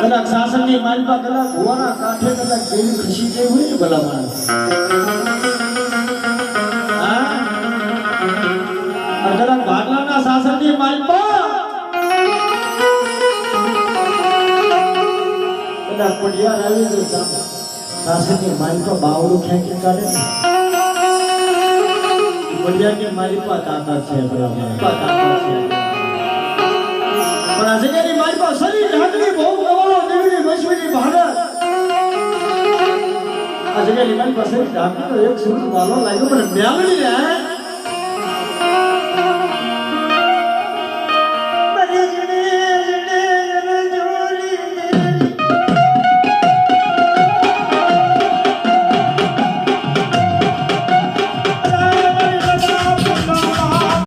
કદાચ શાસનની માલપા કદાચ હોવાના કાંઠે કદાચ જેવી ખુશી જેવી હોય ને ભલા માણસ કદાચ ભાગલાના શાસનની માલપા કદાચ પડિયાર આવી ગયું શાસનની માલપા બાવડું ખેંચી કાઢે પડિયારની માલપા તાકાત છે ભલા માણસ તાકાત છે પણ આ જગ્યાની માલપા શરીર ઢાકડી બહુ ગવાળો દેવડી વૈશ્વરી ભારત આ જગ્યાની માલપા શરીર ઢાકડીનો એક સુર વાલો લાગ્યો પણ મેળવી રે